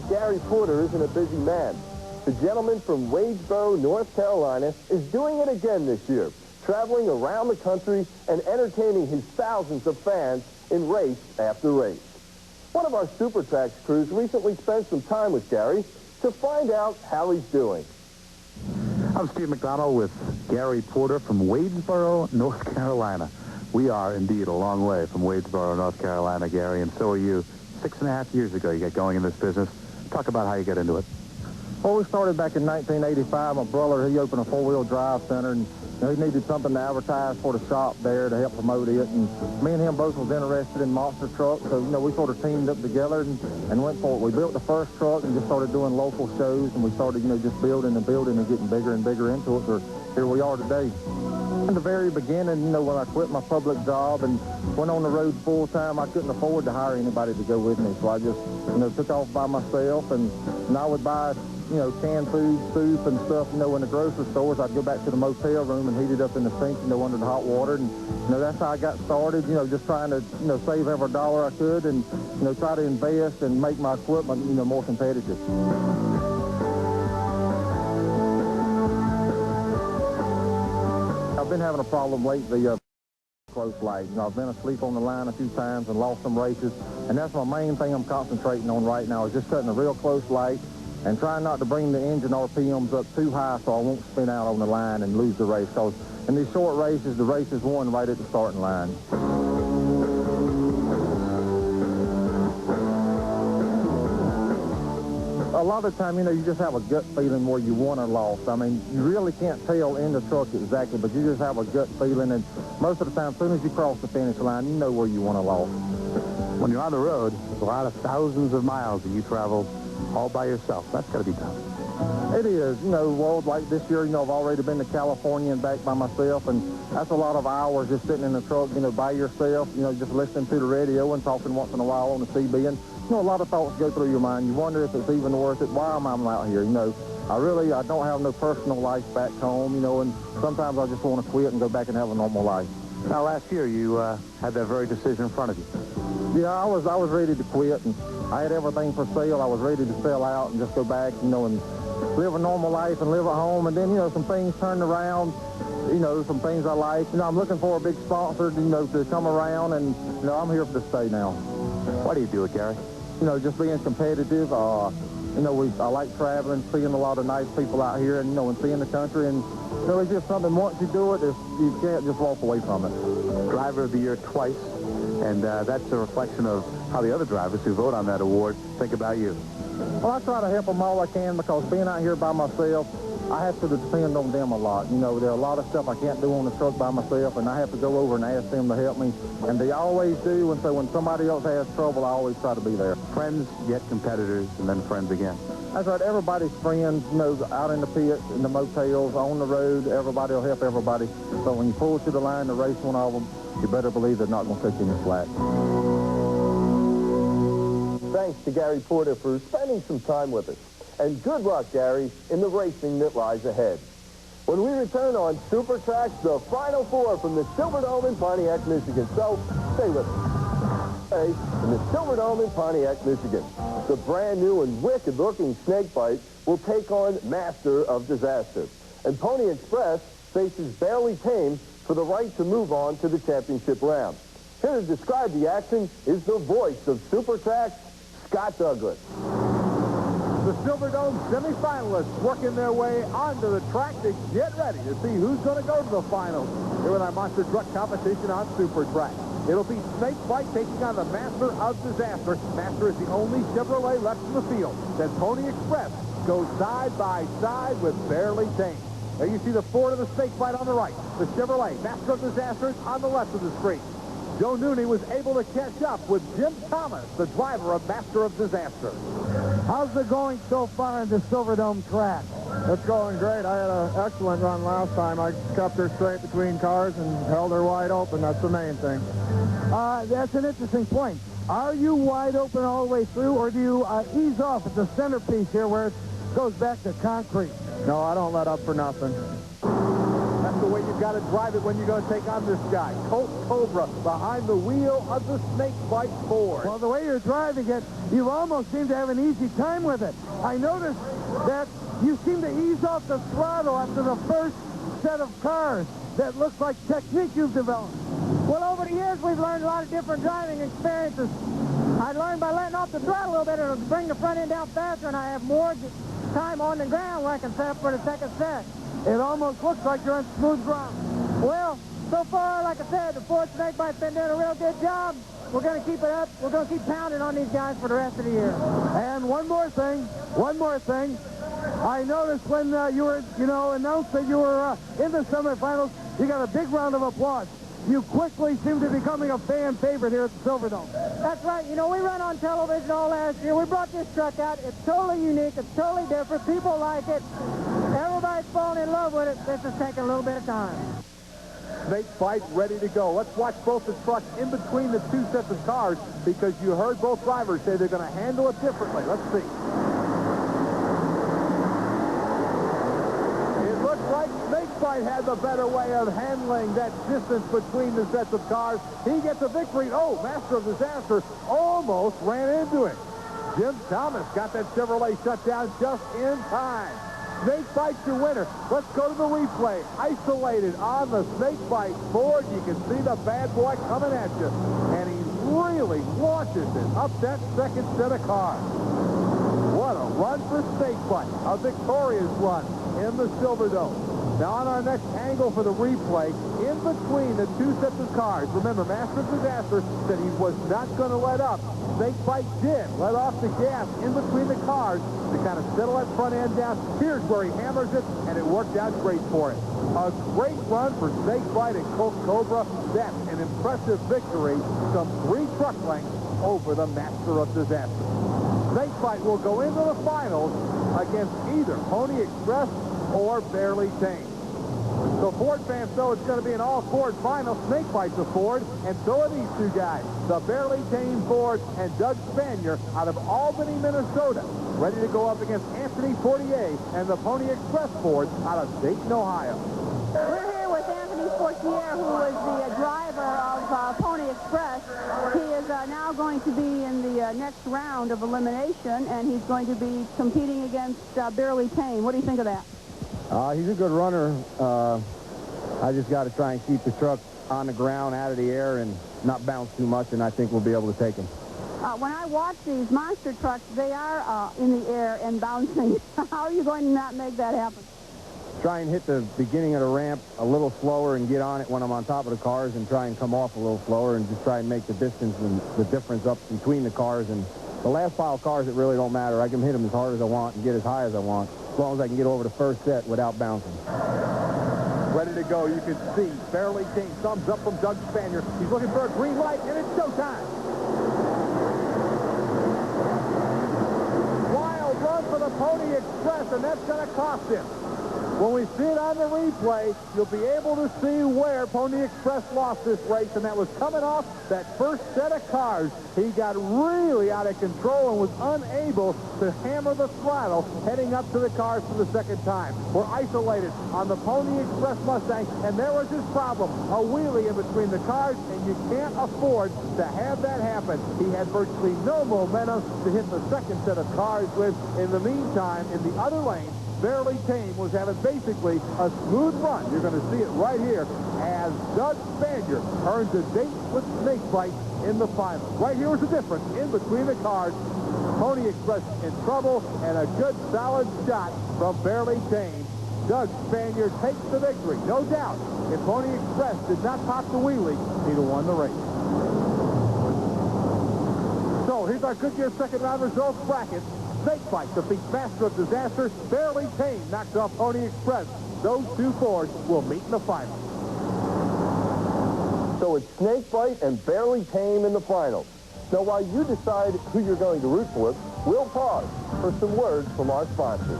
Gary Porter isn't a busy man. The gentleman from Wadesboro, North Carolina, is doing it again this year, traveling around the country and entertaining his thousands of fans in race after race. One of our Super Trax crews recently spent some time with Gary to find out how he's doing. I'm Steve McDonald with Gary Porter from Wadesboro, North Carolina. We are indeed a long way from Wadesboro, North Carolina, Gary, and so are you. 6.5 years ago you got going in this business. Talk about how you got into it. Well, we started back in 1985. My brother, he opened a four-wheel drive center, and he needed something to advertise for the shop there to help promote it. And me and him both was interested in monster trucks, so, we sort of teamed up together and went for it. We built the first truck and just started doing local shows, and we started, just building and building and getting bigger and bigger into it. So here we are today. In the very beginning, when I quit my public job and went on the road full-time, I couldn't afford to hire anybody to go with me. So I just, took off by myself, and I would buy, canned food, soup, and stuff, in the grocery stores. I'd go back to the motel room and heat it up in the sink, under the hot water. And, that's how I got started, just trying to, save every dollar I could and, try to invest and make my equipment, more competitive. I've been having a problem lately, close light. I've been asleep on the line a few times and lost some races, and that's my main thing I'm concentrating on right now, is just cutting a real close light and trying not to bring the engine RPMs up too high so I won't spin out on the line and lose the race, because in these short races, the race is won right at the starting line. A lot of the time, you just have a gut feeling where you won or lost. I mean, you really can't tell in the truck exactly, but you just have a gut feeling, and most of the time, as soon as you cross the finish line, you know where you won or lost. When you're on the road, there's a lot of thousands of miles that you travel all by yourself. That's got to be tough. It is. Well, like this year, I've already been to California and back by myself, and that's a lot of hours just sitting in the truck, by yourself, just listening to the radio and talking once in a while on the CB, and a lot of thoughts go through your mind. You wonder if it's even worth it. Why am I out here? I don't have no personal life back home, and sometimes I just want to quit and go back and have a normal life. Now, last year, you had that very decision in front of you. Yeah, I was ready to quit, and I had everything for sale. I was ready to sell out and just go back, and live a normal life and live at home. And then, some things turned around, some things I like. I'm looking for a big sponsor, to come around, and, I'm here to stay now. Why do you do it, Gary? Just being competitive. I like traveling, seeing a lot of nice people out here, and, and seeing the country. And, it's just something, once you do it, you can't just walk away from it. Driver of the Year twice, and that's a reflection of how the other drivers who vote on that award think about you. Well, I try to help them all I can, because being out here by myself, I have to depend on them a lot. There are a lot of stuff I can't do on the truck by myself, and I have to go over and ask them to help me. And they always do, and so when somebody else has trouble, I always try to be there. Friends, yet competitors, and then friends again. That's right. Everybody's friends, out in the pits, in the motels, on the road. Everybody will help everybody. So when you pull to the line to race one of them, you better believe they're not going to cut you any slack. Thanks to Gary Porter for spending some time with us. And good luck, Gary, in the racing that lies ahead. When we return on Super Trax, the Final Four from the Silverdome in Pontiac, Michigan. So, stay with us. Hey, in the Silverdome in Pontiac, Michigan, the brand new and wicked-looking snakebite will take on Master of Disaster. And Pony Express faces Barely Tame for the right to move on to the championship round. Here to describe the action is the voice of Super Trax, Scott Douglas. The Silverdome semifinalists working their way onto the track to get ready to see who's going to go to the finals. Here with our monster truck competition on Super Trax. It'll be Snakebite taking on the Master of Disaster. Master is the only Chevrolet left in the field. Then Pony Express goes side by side with Barely Tame. There you see the Ford of the Snakebite on the right. The Chevrolet Master of Disaster is on the left of the screen. Joe Nooney was able to catch up with Jim Thomas, the driver of Master of Disaster. How's it going so far in the Silverdome track? It's going great. I had an excellent run last time. I kept her straight between cars and held her wide open. That's the main thing. That's an interesting point. Are you wide open all the way through, or do you ease off at the centerpiece here where it goes back to concrete? No, I don't let up for nothing. That's the way you've got to drive it when you're going to take on this guy. Colt Cobra behind the wheel of the Snakebite Ford. Well, the way you're driving it, you almost seem to have an easy time with it. I noticed that you seem to ease off the throttle after the first set of cars. That looks like technique you've developed. Well, over the years, we've learned a lot of different driving experiences. I learned by letting off the throttle a little bit, it'll bring the front end down faster, and I have more time on the ground where I can set up for the second set. It almost looks like you're on smooth ground. Well, so far, like I said, the Ford Snakebite's been doing a real good job. We're going to keep it up. We're going to keep pounding on these guys for the rest of the year. And one more thing. I noticed when you were, announced that you were in the semifinals, you got a big round of applause. You quickly seem to be becoming a fan favorite here at the Silverdome. That's right. We run on television all last year. We brought this truck out. It's totally unique. It's totally different. People like it. Everybody's falling in love with it. This is taking a little bit of time. Snakebite ready to go. Let's watch both the trucks in between the two sets of cars because you heard both drivers say they're going to handle it differently. Let's see. It looks like Snakebite had the better way of handling that distance between the sets of cars. He gets a victory. Oh, Master of Disaster almost ran into it. Jim Thomas got that Chevrolet shut down just in time. Snakebite's your winner. Let's go to the replay. Isolated on the Snakebite Ford. You can see the bad boy coming at you. And he really launches it up that second set of cars. What a run for Snakebite. A victorious run in the Silverdome. Now on our next angle for the replay, in between the two sets of cars, remember, Master of Disaster said he was not going to let up. Snakebite did let off the gas in between the cars to kind of settle that front end down. Here's where he hammers it, and it worked out great for him. A great run for Snakebite and Colt Cobra. That's an impressive victory, some 3 truck lengths over the Master of Disaster. Snakebite will go into the finals against either Pony Express or Barely Tame. So Ford fans know it's going to be an all-Ford final. Snakebite's a Ford, and so are these two guys, the Barely Tame Ford and Doug Spanier out of Albany, Minnesota, ready to go up against Anthony Fortier and the Pony Express Ford out of Dayton, Ohio. We're here with Anthony Fortier, who is the driver of Pony Express. He is now going to be in the next round of elimination, and he's going to be competing against Barely Tame. What do you think of that? He's a good runner. I just got to try and keep the truck on the ground, out of the air, and not bounce too much, and I think we'll be able to take him. When I watch these monster trucks, they are in the air and bouncing. How are you going to not make that happen? Try and hit the beginning of the ramp a little slower and get on it when I'm on top of the cars, and try and come off a little slower and just try and make the distance and the difference up between the cars. And the last pile of cars, it really don't matter. I can hit them as hard as I want and get as high as I want, as long as I can get over the first set without bouncing. Ready to go. You can see Barely Tame. Thumbs up from Doug Spanier. He's looking for a green light, and it's showtime. Wild run for the Pony Express, and that's going to cost him. When we see it on the replay, you'll be able to see where Pony Express lost this race, and that was coming off that first set of cars. He got really out of control and was unable to hammer the throttle heading up to the cars for the second time. We're isolated on the Pony Express Mustang, and there was his problem, a wheelie in between the cars, and you can't afford to have that happen. He had virtually no momentum to hit the second set of cars with. In the meantime, in the other lane, Barely Tame was having basically a smooth run. You're going to see it right here as Doug Spanier earns a date with Snakebite in the final. Right here is the difference in between the cars. Pony Express in trouble, and a good solid shot from Barely Tame. Doug Spanier takes the victory, no doubt. If Pony Express did not pop the wheelie, he'd have won the race. So here's our Goodyear second round results bracket. Snakebite defeats Master of Disaster. Barely Tame knocks off Pony Express. Those two Fords will meet in the final. So it's Snakebite and Barely Tame in the finals. Now, while you decide who you're going to root for, we'll pause for some words from our sponsors.